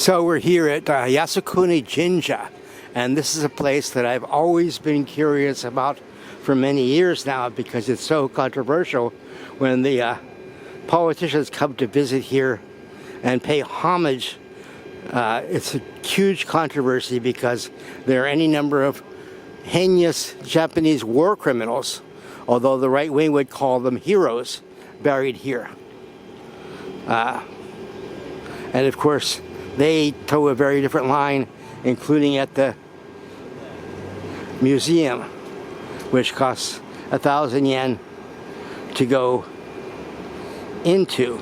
So we're here at Yasukuni Jinja, and this is a place that I've always been curious about for many years now because it's so controversial when the politicians come to visit here and pay homage. It's a huge controversy because there are any number of heinous Japanese war criminals, although the right wing would call them heroes, buried here. And of course, they toe a very different line, including at the museum, which costs 1,000 yen to go into.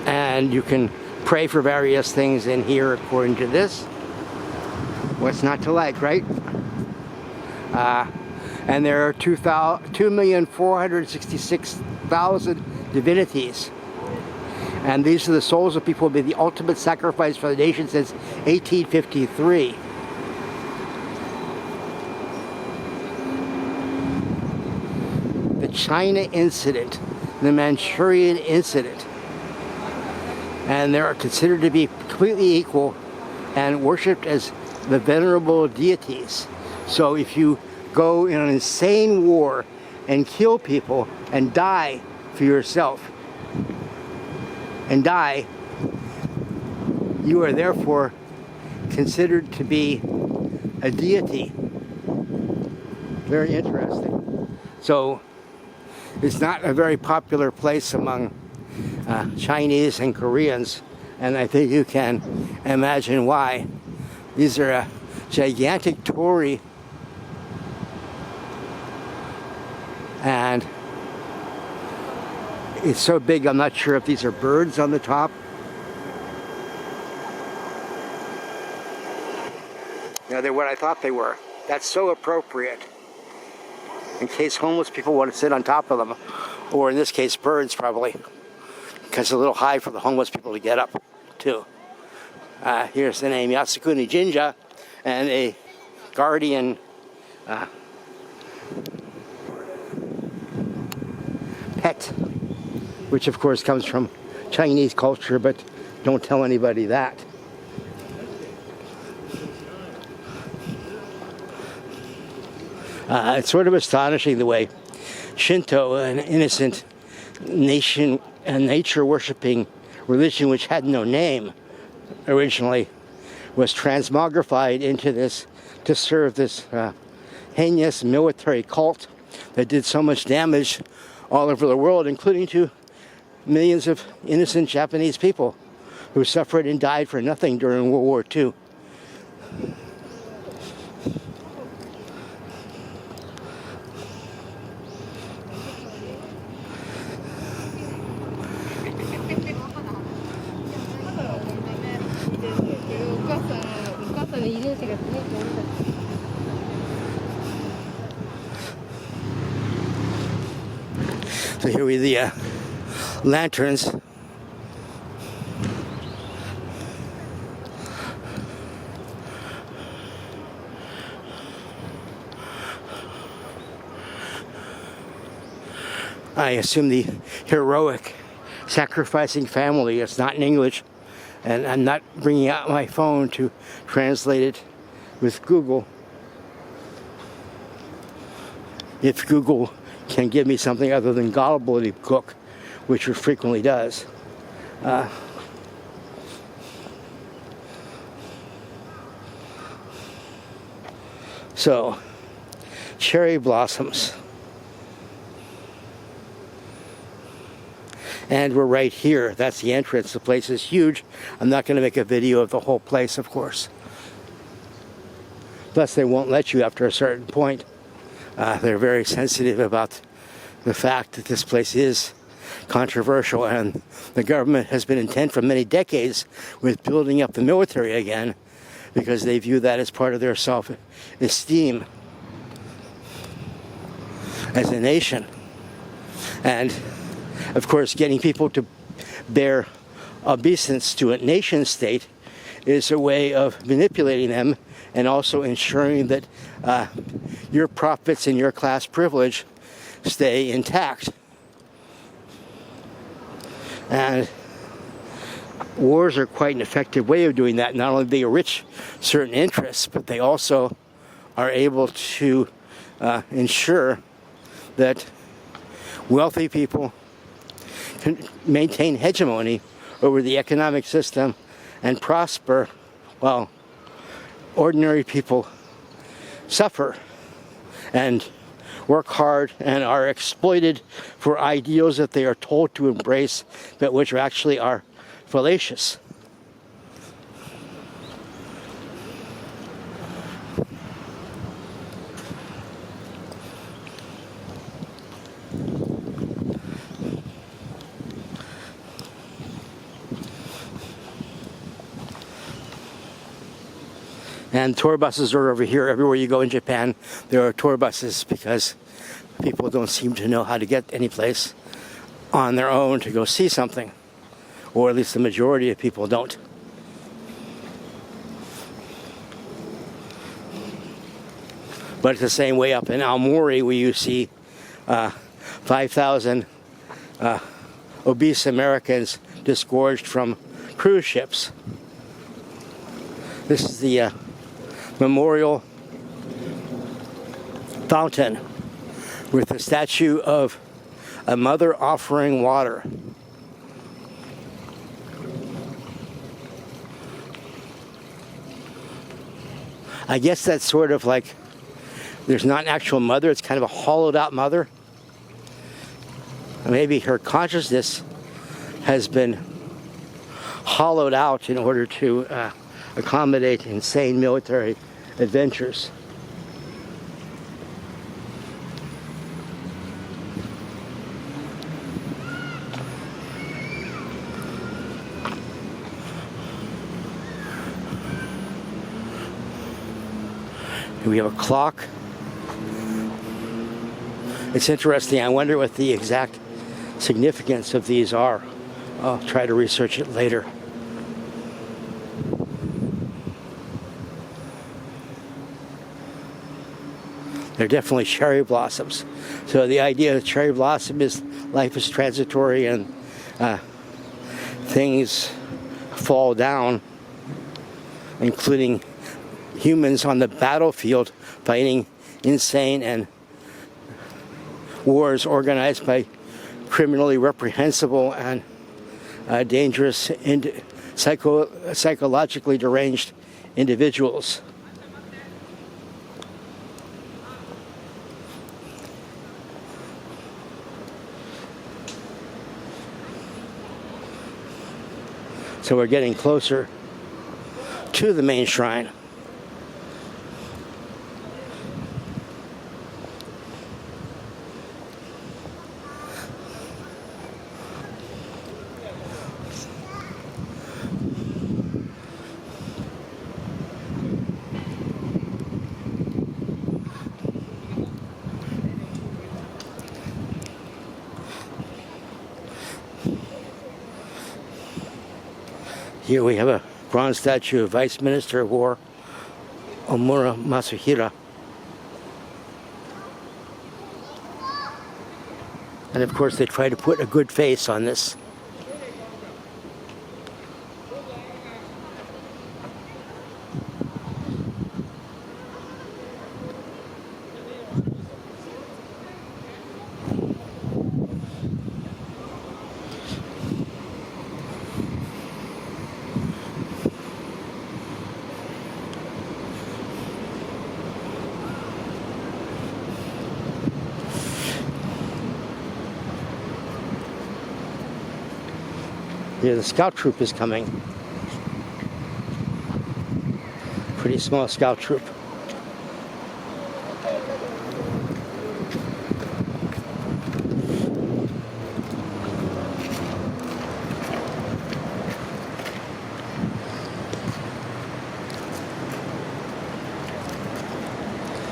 And you can pray for various things in here according to this. What's not to like, right? And there are 2,466,000 divinities. And these are the souls of people who made the ultimate sacrifice for the nation since 1853. The China incident, the Manchurian incident, and they are considered to be completely equal and worshipped as the venerable deities. So if you go in an insane war and kill people and die for yourself and die, you are therefore considered to be a deity. Very interesting. So it's not a very popular place among Chinese and Koreans, and I think you can imagine why. These are a gigantic torii, and it's so big I'm not sure if these are birds on the top. No, they're what I thought they were. That's so appropriate in case homeless people want to sit on top of them, or in this case birds probably, because it's a little high for the homeless people to get up too. Here's the name Yasukuni Jinja, and a guardian pet, which of course comes from Chinese culture, but don't tell anybody that. It's sort of astonishing the way Shinto, an innocent nation and nature-worshipping religion which had no name originally, was transmogrified into this to serve this heinous military cult that did so much damage all over the world, including to millions of innocent Japanese people who suffered and died for nothing during World War II. So here we the lanterns. I assume the heroic sacrificing family. It's not in English, and I'm not bringing out my phone to translate it with Google. If Google can give me something other than gobbledygook, which it frequently does. So, cherry blossoms. And we're right here. That's the entrance. The place is huge. I'm not going to make a video of the whole place, of course. Plus, they won't let you after a certain point. They're very sensitive about the fact that this place is controversial, and the government has been intent for many decades with building up the military again because they view that as part of their self-esteem as a nation. And of course, getting people to bear obeisance to a nation state is a way of manipulating them and also ensuring that your profits and your class privilege stay intact. And wars are quite an effective way of doing that. Not only do they enrich certain interests, but they also are able to ensure that wealthy people can maintain hegemony over the economic system and prosper while ordinary people suffer and work hard and are exploited for ideals that they are told to embrace, but which actually are fallacious. And tour buses are over here. Everywhere you go in Japan, there are tour buses because people don't seem to know how to get any place on their own to go see something. Or at least the majority of people don't. But it's the same way up in Aomori where you see 5,000 obese Americans disgorged from cruise ships. This is the memorial fountain with a statue of a mother offering water. I guess that's sort of like, there's not an actual mother, it's kind of a hollowed out mother. Maybe her consciousness has been hollowed out in order to accommodate insane military adventures. We have a clock. It's interesting. I wonder what the exact significance of these are. I'll try to research it later. They're definitely cherry blossoms. So the idea of cherry blossom is life is transitory and things fall down, including humans on the battlefield fighting insane and wars organized by criminally reprehensible and dangerous and psychologically deranged individuals. So we're getting closer to the main shrine. Here we have a bronze statue of Vice Minister of War, Omura Masuhira. And of course they try to put a good face on this. Here the scout troop is coming. Pretty small scout troop.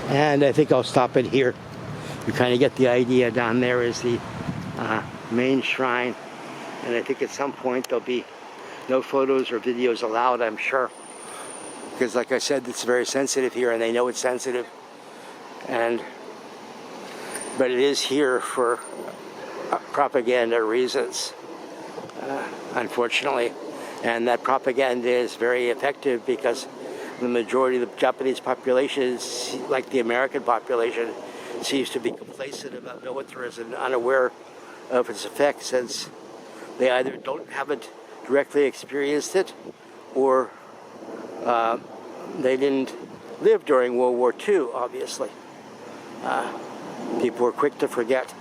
And I think I'll stop it here. You kind of get the idea. Down there is the main shrine. And I think at some point there'll be no photos or videos allowed, I'm sure. Because like I said, it's very sensitive here and they know it's sensitive. But it is here for propaganda reasons. unfortunately. And that propaganda is very effective because the majority of the Japanese population, like the American population, seems to be complacent about militarism and unaware of its effects, since they either haven't directly experienced it, or they didn't live during World War II, obviously. People were quick to forget.